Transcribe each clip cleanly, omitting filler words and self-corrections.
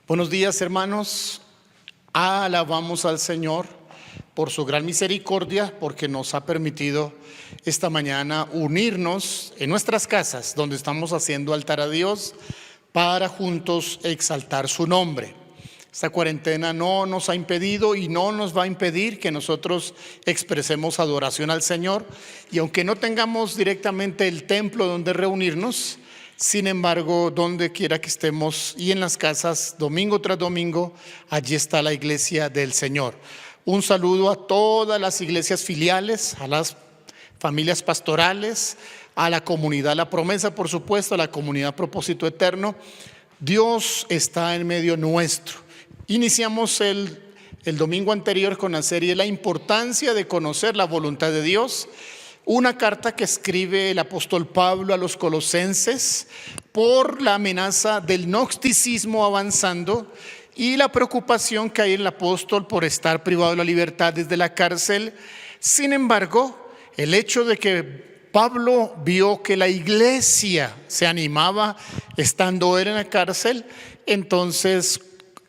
Buenos días, hermanos. Alabamos al Señor por su gran misericordia, porque nos ha permitido esta mañana unirnos en nuestras casas, donde estamos haciendo altar a Dios para juntos exaltar su nombre. Esta cuarentena no nos ha impedido y no nos va a impedir que nosotros expresemos adoración al Señor. Y aunque no tengamos directamente el templo donde reunirnos, sin embargo, donde quiera que estemos y en las casas, domingo tras domingo, allí está la iglesia del Señor. Un saludo a todas las iglesias filiales, a las familias pastorales, a la comunidad La Promesa, por supuesto, a la comunidad Propósito Eterno. Dios está en medio nuestro. Iniciamos el domingo anterior con la serie La importancia de conocer la voluntad de Dios. Una carta que escribe el apóstol Pablo a los colosenses por la amenaza del gnosticismo avanzando y la preocupación que hay en el apóstol por estar privado de la libertad desde la cárcel. Sin embargo, el hecho de que Pablo vio que la iglesia se animaba estando él en la cárcel, entonces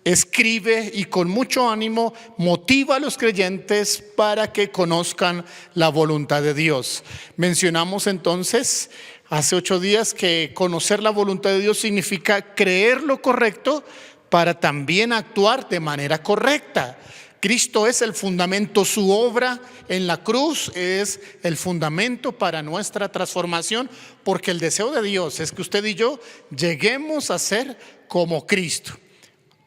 escribe y con mucho ánimo motiva a los creyentes para que conozcan la voluntad de Dios. Mencionamos entonces hace 8 días que conocer la voluntad de Dios significa creer lo correcto para también actuar de manera correcta. Cristo es el fundamento, su obra en la cruz es el fundamento para nuestra transformación, porque el deseo de Dios es que usted y yo lleguemos a ser como Cristo.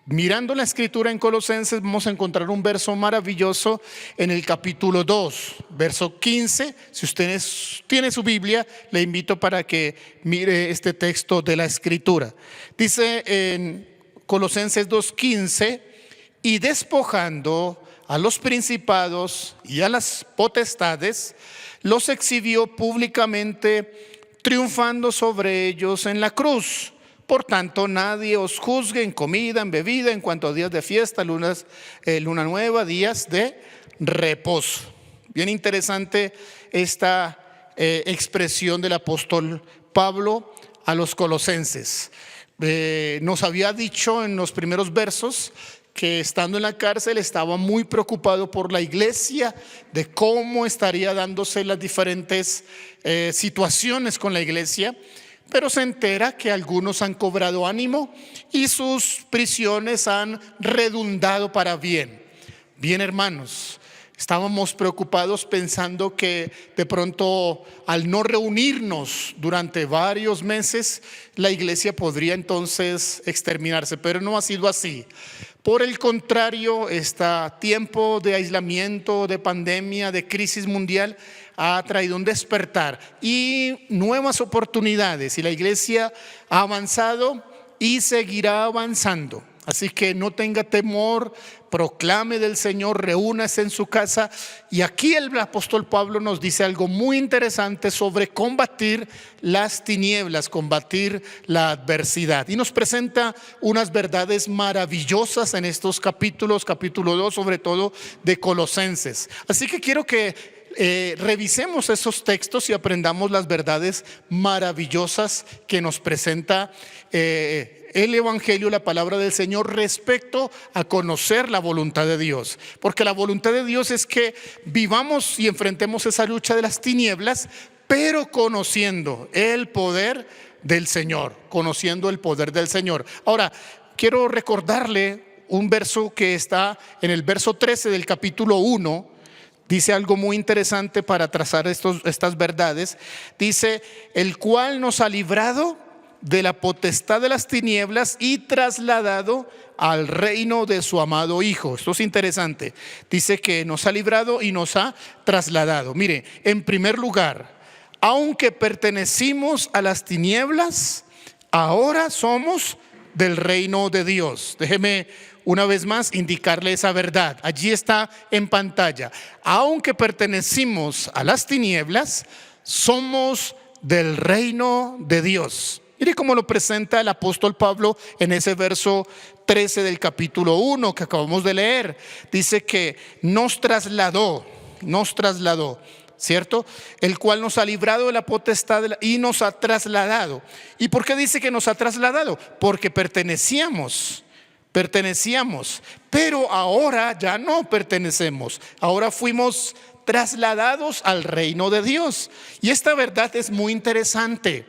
Mirando la escritura en Colosenses vamos a encontrar un verso maravilloso en el capítulo 2, verso 15. Si usted tiene su Biblia, le invito para que mire este texto de la escritura. Dice en Colosenses 2:15: y despojando a los principados y a las potestades, los exhibió públicamente, triunfando sobre ellos en la cruz. Por tanto, nadie os juzgue en comida, en bebida, en cuanto a días de fiesta, luna nueva, días de reposo. Bien interesante esta expresión del apóstol Pablo a los colosenses. Nos había dicho en los primeros versos que estando en la cárcel estaba muy preocupado por la iglesia, de cómo estaría dándose las diferentes situaciones con la iglesia. Pero se entera que algunos han cobrado ánimo y sus prisiones han redundado para bien. Bien, hermanos, estábamos preocupados pensando que de pronto al no reunirnos durante varios meses, la iglesia podría entonces exterminarse, pero no ha sido así. Por el contrario, este tiempo de aislamiento, de pandemia, de crisis mundial ha traído un despertar y nuevas oportunidades, y la iglesia ha avanzado y seguirá avanzando. Así que no tenga temor, proclame del Señor, reúnase en su casa. Y aquí el apóstol Pablo nos dice algo muy interesante sobre combatir las tinieblas, combatir la adversidad. Y nos presenta unas verdades maravillosas en estos capítulos, capítulo 2 sobre todo de Colosenses. Así que quiero que revisemos esos textos y aprendamos las verdades maravillosas que nos presenta el Evangelio, la palabra del Señor, respecto a conocer la voluntad de Dios. Porque la voluntad de Dios es que vivamos y enfrentemos esa lucha de las tinieblas, pero conociendo el poder del Señor, conociendo el poder del Señor. Ahora, quiero recordarle un verso que está en el verso 13 del capítulo 1. Dice algo muy interesante para trazar estas verdades. Dice: el cual nos ha librado de la potestad de las tinieblas y trasladado al reino de su amado Hijo. Esto es interesante. Dice que nos ha librado y nos ha trasladado. Mire, en primer lugar, aunque pertenecimos a las tinieblas, ahora somos del reino de Dios. Déjeme una vez más indicarle esa verdad. Allí está en pantalla. Aunque pertenecimos a las tinieblas, somos del reino de Dios. Mire cómo lo presenta el apóstol Pablo en ese verso 13 del capítulo 1 que acabamos de leer. Dice que nos trasladó, ¿cierto? El cual nos ha librado de la potestad y nos ha trasladado. ¿Y por qué dice que nos ha trasladado? Porque pertenecíamos Pertenecíamos, pero ahora ya no pertenecemos. Ahora fuimos trasladados al reino de Dios. Y esta verdad es muy interesante.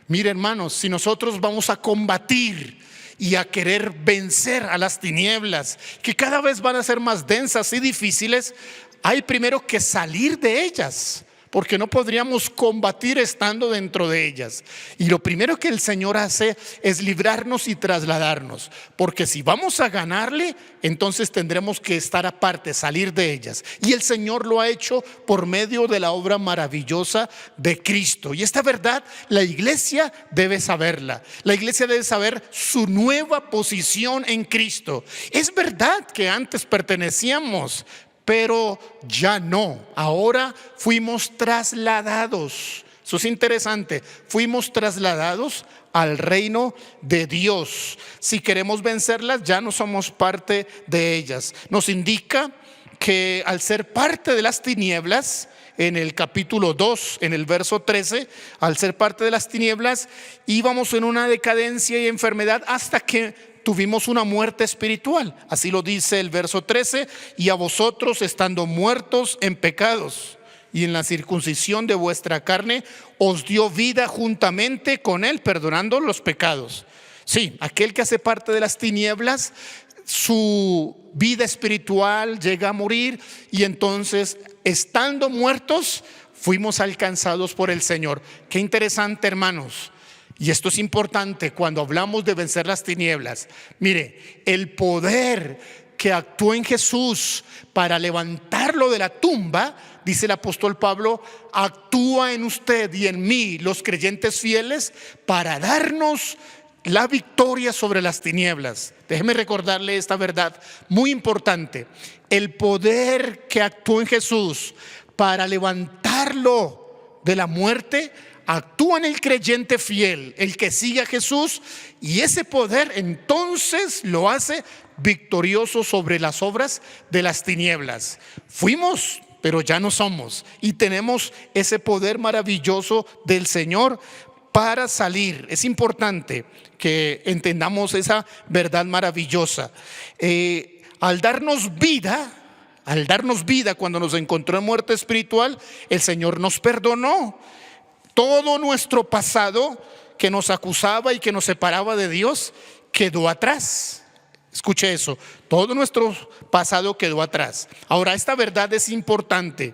Mire, hermanos, si nosotros vamos a combatir y a querer vencer a las tinieblas, que cada vez van a ser más densas y difíciles, hay primero que salir de ellas, porque no podríamos combatir estando dentro de ellas. Y lo primero que el Señor hace es librarnos y trasladarnos, porque si vamos a ganarle, entonces tendremos que estar aparte, salir de ellas. Y el Señor lo ha hecho por medio de la obra maravillosa de Cristo. Y esta verdad la iglesia debe saberla. La iglesia debe saber su nueva posición en Cristo. Es verdad que antes pertenecíamos, pero ya no. Ahora fuimos trasladados. Eso es interesante. Fuimos trasladados al reino de Dios. Si queremos vencerlas, ya no somos parte de ellas. Nos indica que al ser parte de las tinieblas, en el capítulo 2, en el verso 13, al ser parte de las tinieblas, íbamos en una decadencia y enfermedad hasta que tuvimos una muerte espiritual. Así lo dice el verso 13: y a vosotros, estando muertos en pecados y en la circuncisión de vuestra carne, os dio vida juntamente con él, perdonando los pecados. Sí, aquel que hace parte de las tinieblas, su vida espiritual llega a morir, y entonces, estando muertos, fuimos alcanzados por el Señor. Qué interesante, hermanos. Y esto es importante cuando hablamos de vencer las tinieblas. Mire, el poder que actuó en Jesús para levantarlo de la tumba, dice el apóstol Pablo, actúa en usted y en mí, los creyentes fieles, para darnos la victoria sobre las tinieblas. Déjeme recordarle esta verdad muy importante. El poder que actuó en Jesús para levantarlo de la muerte actúa en el creyente fiel, el que sigue a Jesús, y ese poder entonces lo hace victorioso sobre las obras de las tinieblas. Fuimos, pero ya no somos, y tenemos ese poder maravilloso del Señor para salir. Es importante que entendamos esa verdad maravillosa. Al darnos vida, cuando nos encontró en muerte espiritual, el Señor nos perdonó. Todo nuestro pasado que nos acusaba y que nos separaba de Dios quedó atrás. Escuche eso, todo nuestro pasado quedó atrás. Ahora, esta verdad es importante.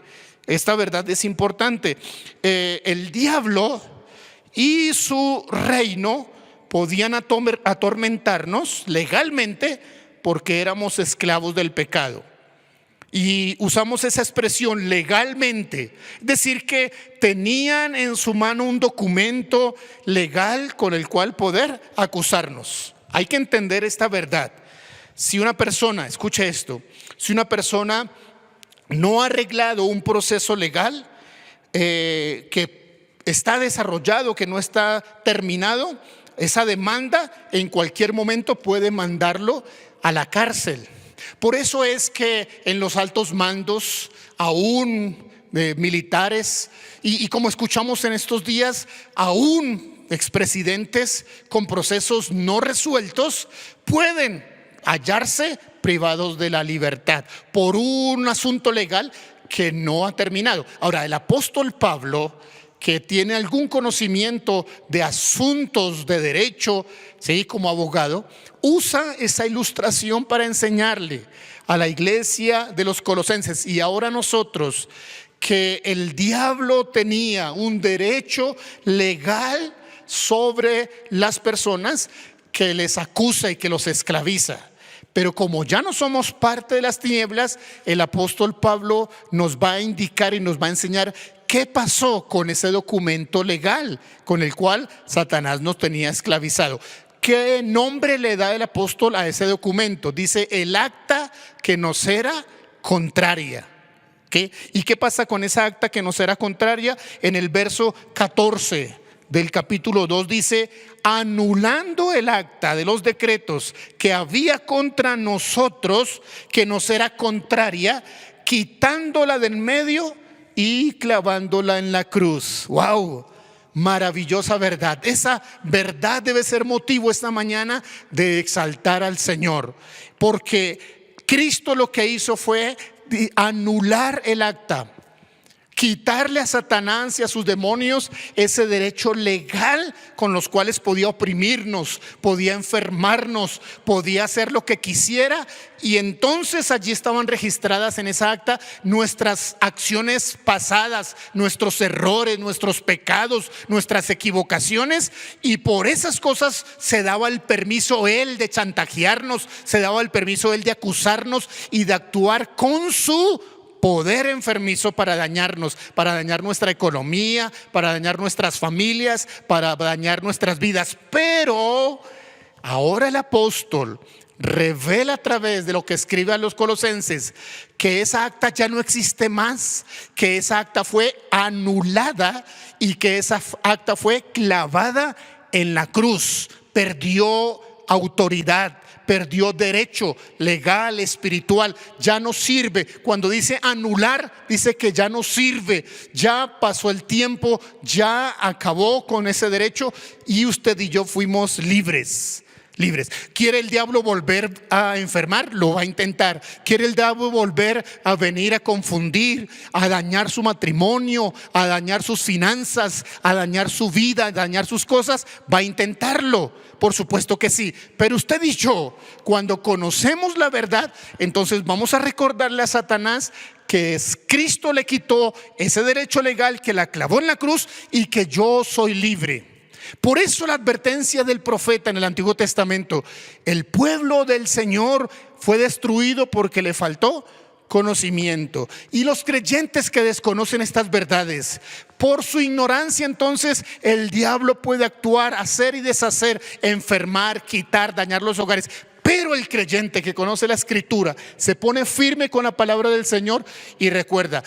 El diablo y su reino podían atormentarnos legalmente porque éramos esclavos del pecado. Y usamos esa expresión legalmente, es decir, que tenían en su mano un documento legal con el cual poder acusarnos. Hay que entender esta verdad. Si una persona, escuche esto, si una persona no ha arreglado un proceso legal que está desarrollado, que no está terminado, esa demanda en cualquier momento puede mandarlo a la cárcel. Por eso es que en los altos mandos, aún militares, y como escuchamos en estos días, aún expresidentes con procesos no resueltos, pueden hallarse privados de la libertad por un asunto legal que no ha terminado. Ahora, el apóstol Pablo, que tiene algún conocimiento de asuntos de derecho, ¿sí?, como abogado, usa esa ilustración para enseñarle a la iglesia de los colosenses y ahora a nosotros que el diablo tenía un derecho legal sobre las personas que les acusa y que los esclaviza. Pero como ya no somos parte de las tinieblas, el apóstol Pablo nos va a indicar y nos va a enseñar qué pasó con ese documento legal con el cual Satanás nos tenía esclavizado. ¿Qué nombre le da el apóstol a ese documento? Dice: el acta que nos era contraria. ¿Qué? ¿Y qué pasa con esa acta que nos era contraria? En el verso 14 del capítulo 2 dice: anulando el acta de los decretos que había contra nosotros, que nos era contraria, quitándola del medio y clavándola en la cruz. ¡Wow! Maravillosa verdad. Esa verdad debe ser motivo esta mañana de exaltar al Señor, porque Cristo lo que hizo fue anular el acta, quitarle a Satanás y a sus demonios ese derecho legal con los cuales podía oprimirnos, podía enfermarnos, podía hacer lo que quisiera. Y entonces allí estaban registradas en esa acta nuestras acciones pasadas, nuestros errores, nuestros pecados, nuestras equivocaciones, y por esas cosas se daba el permiso él de chantajearnos, se daba el permiso él de acusarnos y de actuar con su poder enfermizo para dañarnos, para dañar nuestra economía, para dañar nuestras familias, para dañar nuestras vidas. Pero ahora el apóstol revela a través de lo que escribe a los colosenses que esa acta ya no existe más, que esa acta fue anulada y que esa acta fue clavada en la cruz. Perdió autoridad, perdió derecho legal, espiritual, ya no sirve. Cuando dice anular, dice que ya no sirve, ya pasó el tiempo, ya acabó con ese derecho y usted y yo fuimos libres. ¿Quiere el diablo volver a enfermar? Lo va a intentar. ¿Quiere el diablo volver a venir a confundir, a dañar su matrimonio, a dañar sus finanzas, a dañar su vida, a dañar sus cosas? Va a intentarlo, por supuesto que sí. Pero usted y yo, cuando conocemos la verdad, entonces vamos a recordarle a Satanás que Cristo le quitó ese derecho legal, que la clavó en la cruz y que yo soy libre. Por eso la advertencia del profeta en el Antiguo Testamento: el pueblo del Señor fue destruido porque le faltó conocimiento. Y los creyentes que desconocen estas verdades, por su ignorancia, entonces el diablo puede actuar, hacer y deshacer, enfermar, quitar, dañar los hogares. Pero el creyente que conoce la escritura se pone firme con la palabra del Señor y recuerda: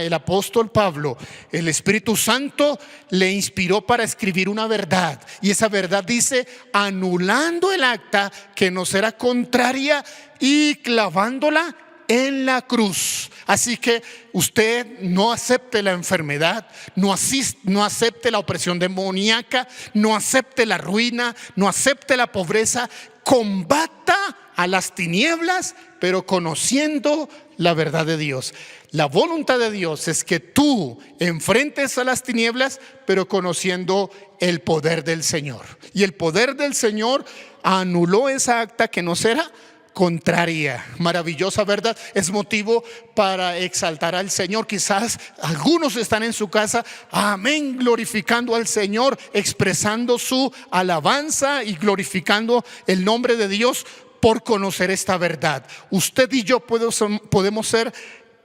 el apóstol Pablo, el Espíritu Santo le inspiró para escribir una verdad, y esa verdad dice: anulando el acta que nos era contraria y clavándola en la cruz. Así que usted no acepte la enfermedad, no acepte la opresión demoníaca, no acepte la ruina, no acepte la pobreza. Combata a las tinieblas, pero conociendo la verdad de Dios. La voluntad de Dios es que tú enfrentes a las tinieblas, pero conociendo el poder del Señor. Y el poder del Señor anuló esa acta que nos era contraria. Maravillosa verdad, es motivo para exaltar al Señor. Quizás algunos están en su casa, amén, glorificando al Señor, expresando su alabanza y glorificando el nombre de Dios por conocer esta verdad. Usted y yo podemos ser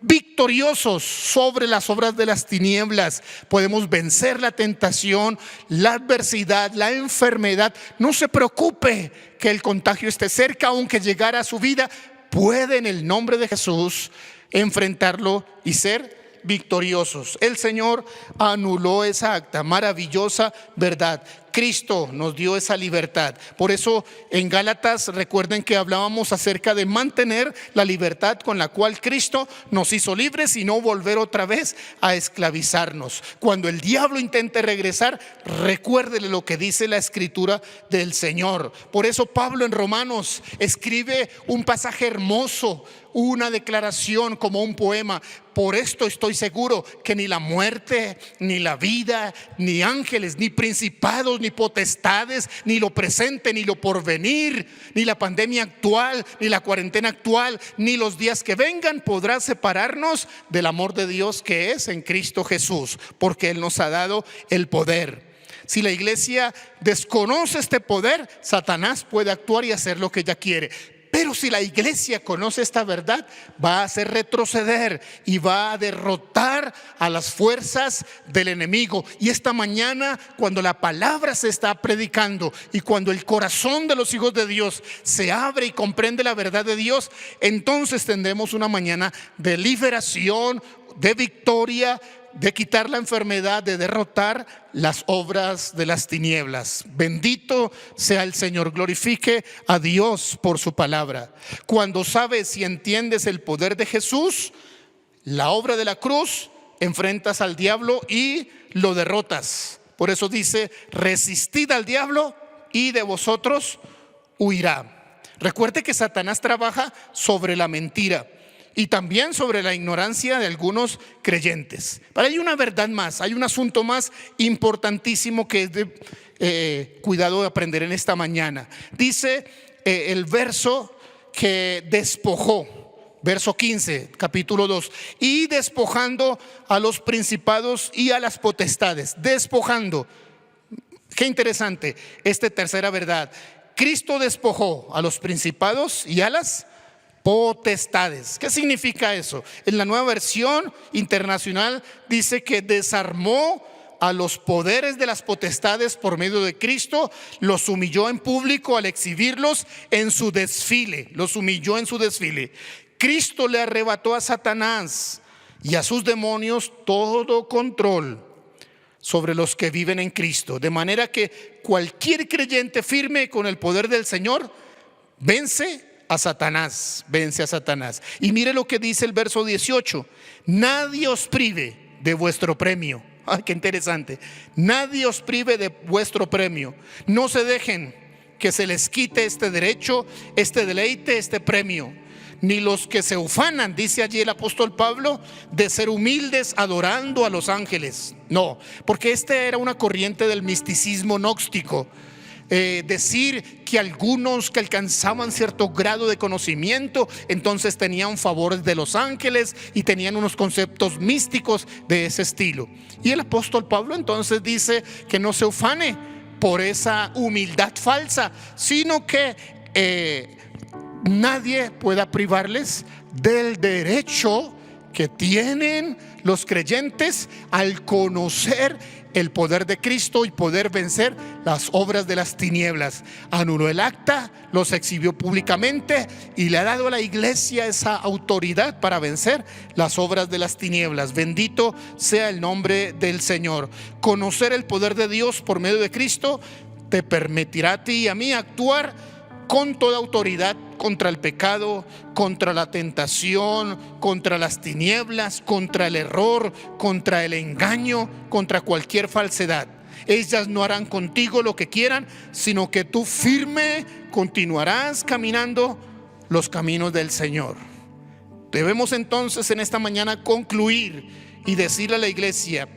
victoriosos sobre las obras de las tinieblas. Podemos vencer la tentación, la adversidad, la enfermedad. No se preocupe que el contagio esté cerca, aunque llegara a su vida, puede en el nombre de Jesús enfrentarlo y ser victoriosos. El Señor anuló esa acta, maravillosa verdad. Cristo nos dio esa libertad. Por eso en Gálatas, recuerden que hablábamos acerca de mantener la libertad con la cual Cristo nos hizo libres y no volver otra vez a esclavizarnos. Cuando el diablo intente regresar, recuérdele lo que dice la escritura del Señor. Por eso Pablo en Romanos escribe un pasaje hermoso, una declaración como un poema: por esto estoy seguro que ni la muerte, ni la vida, ni ángeles, ni principados, ni potestades, ni lo presente, ni lo porvenir, ni la pandemia actual, ni la cuarentena actual, ni los días que vengan podrá separarnos del amor de Dios que es en Cristo Jesús, porque Él nos ha dado el poder. Si la iglesia desconoce este poder, Satanás puede actuar y hacer lo que ella quiere. Pero si la iglesia conoce esta verdad, va a hacer retroceder y va a derrotar a las fuerzas del enemigo. Y esta mañana, cuando la palabra se está predicando y cuando el corazón de los hijos de Dios se abre y comprende la verdad de Dios, entonces tendremos una mañana de liberación, de victoria, de quitar la enfermedad, de derrotar las obras de las tinieblas. Bendito sea el Señor, glorifique a Dios por su palabra. Cuando sabes y entiendes el poder de Jesús, la obra de la cruz, enfrentas al diablo y lo derrotas. Por eso dice: resistid al diablo y de vosotros huirá. Recuerde que Satanás trabaja sobre la mentira y también sobre la ignorancia de algunos creyentes. Pero hay una verdad más, hay un asunto más importantísimo que es de cuidado de aprender en esta mañana. Dice el verso que despojó, verso 15, capítulo 2: y despojando a los principados y a las potestades. Despojando. Qué interesante esta tercera verdad. Cristo despojó a los principados y a las potestades. ¿Qué significa eso? En la Nueva Versión Internacional dice que desarmó a los poderes de las potestades por medio de Cristo, los humilló en público al exhibirlos en su desfile, los humilló en su desfile. Cristo le arrebató a Satanás y a sus demonios todo control sobre los que viven en Cristo, de manera que cualquier creyente firme con el poder del Señor vence a Satanás, vence a Satanás. Y mire lo que dice el verso 18: nadie os prive de vuestro premio. Ay, qué interesante. Nadie os prive de vuestro premio. No se dejen que se les quite este derecho, este deleite, este premio. Ni los que se ufanan, dice allí el apóstol Pablo, de ser humildes adorando a los ángeles. No, porque esta era una corriente del misticismo gnóstico. Decir que algunos que alcanzaban cierto grado de conocimiento entonces tenían favores de los ángeles y tenían unos conceptos místicos de ese estilo. Y el apóstol Pablo entonces dice que no se ufane por esa humildad falsa, sino que nadie pueda privarles del derecho que tienen los creyentes al conocer el poder de Cristo y poder vencer las obras de las tinieblas. Anuló el acta, los exhibió públicamente y le ha dado a la iglesia esa autoridad para vencer las obras de las tinieblas. Bendito sea el nombre del Señor. Conocer el poder de Dios por medio de Cristo te permitirá a ti y a mí actuar con toda autoridad contra el pecado, contra la tentación, contra las tinieblas, contra el error, contra el engaño, contra cualquier falsedad. Ellas no harán contigo lo que quieran, sino que tú firme continuarás caminando los caminos del Señor. Debemos entonces en esta mañana concluir y decirle a la iglesia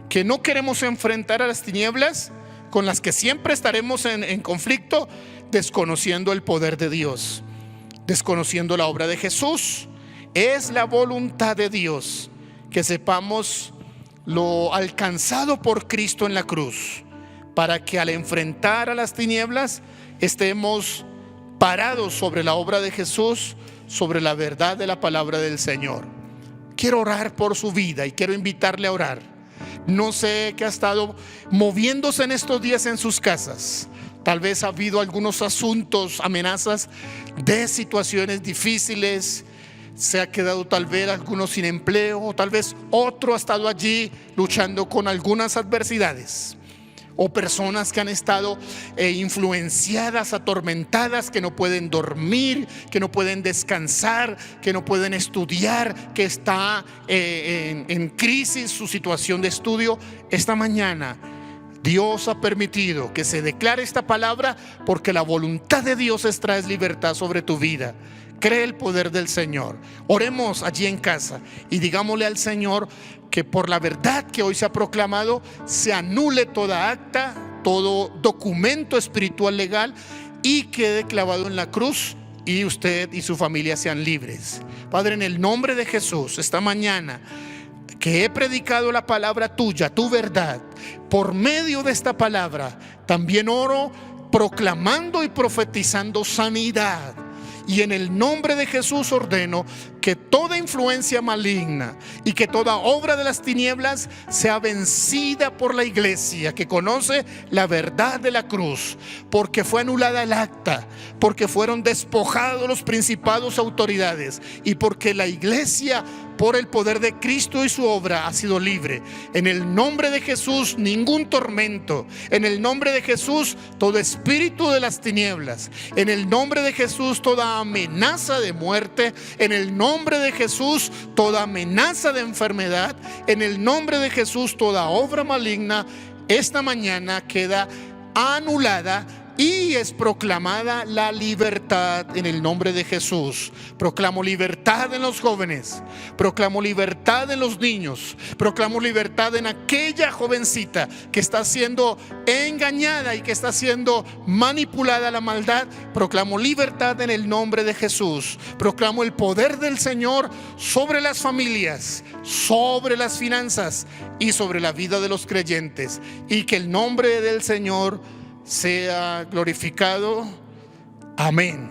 que no queremos enfrentar a las tinieblas con las que siempre estaremos en conflicto, desconociendo el poder de Dios, desconociendo la obra de Jesús. Es la voluntad de Dios que sepamos lo alcanzado por Cristo en la cruz, para que al enfrentar a las tinieblas estemos parados sobre la obra de Jesús, sobre la verdad de la palabra del Señor. Quiero orar por su vida y quiero invitarle a orar. No sé qué ha estado moviéndose en estos días en sus casas. Tal vez ha habido algunos asuntos, amenazas de situaciones difíciles. Se ha quedado tal vez algunos sin empleo, o tal vez otro ha estado allí luchando con algunas adversidades. O personas que han estado influenciadas, atormentadas, que no pueden dormir, que no pueden descansar, que no pueden estudiar, que está en crisis su situación de estudio. Esta mañana Dios ha permitido que se declare esta palabra, porque la voluntad de Dios es traer libertad sobre tu vida. Cree el poder del Señor. Oremos allí en casa y digámosle al Señor que por la verdad que hoy se ha proclamado se anule toda acta, todo documento espiritual legal, y quede clavado en la cruz, y usted y su familia sean libres. Padre, en el nombre de Jesús, esta mañana que he predicado la palabra tuya, tu verdad, por medio de esta palabra también oro proclamando y profetizando sanidad. Y en el nombre de Jesús ordeno que toda influencia maligna y que toda obra de las tinieblas sea vencida por la iglesia que conoce la verdad de la cruz, porque fue anulada el acta, porque fueron despojados los principados autoridades, y porque la iglesia, por el poder de Cristo y su obra, ha sido libre. En el nombre de Jesús, ningún tormento. En el nombre de Jesús, todo espíritu de las tinieblas. En el nombre de Jesús, toda amenaza de muerte. En el nombre de Jesús, toda amenaza de enfermedad. En el nombre de Jesús, toda obra maligna esta mañana queda anulada y es proclamada la libertad en el nombre de Jesús. Proclamo libertad en los jóvenes, proclamo libertad en los niños, proclamo libertad en aquella jovencita que está siendo engañada y que está siendo manipulada a la maldad. Proclamo libertad en el nombre de Jesús. Proclamo el poder del Señor sobre las familias, sobre las finanzas y sobre la vida de los creyentes, y que el nombre del Señor sea glorificado. Amén.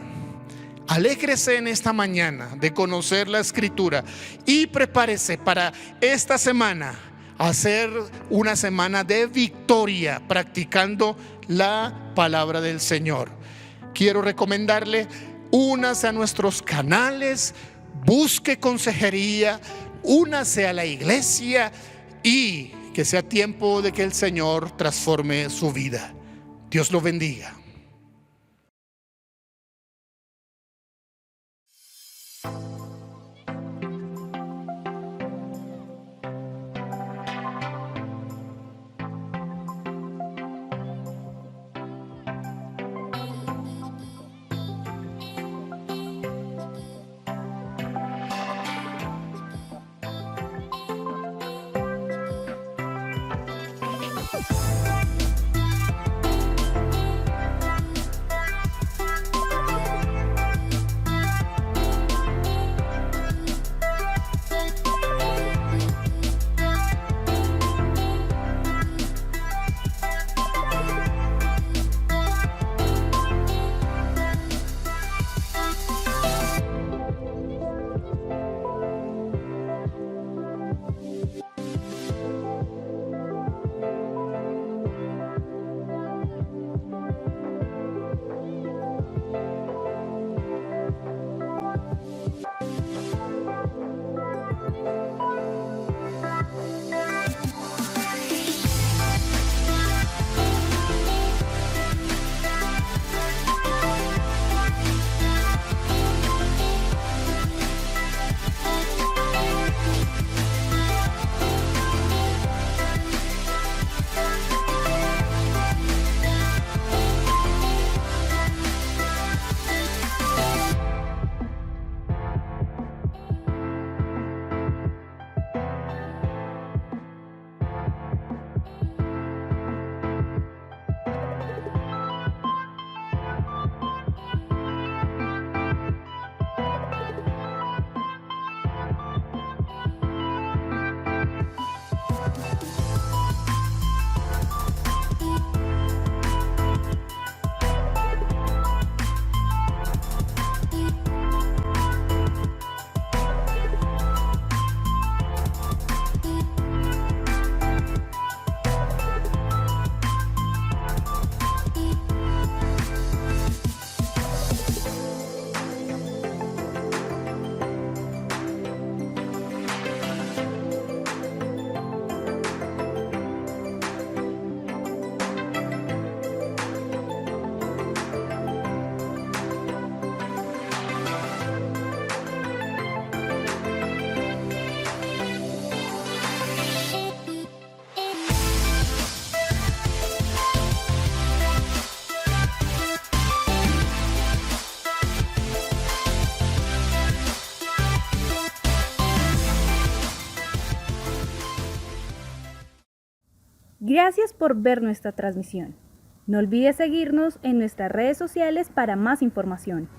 Alégrese en esta mañana de conocer la Escritura y prepárese para esta semana hacer una semana de victoria practicando la palabra del Señor. Quiero recomendarle: únase a nuestros canales, busque consejería, únase a la iglesia y que sea tiempo de que el Señor transforme su vida. Dios lo bendiga. Gracias por ver nuestra transmisión. No olvides seguirnos en nuestras redes sociales para más información.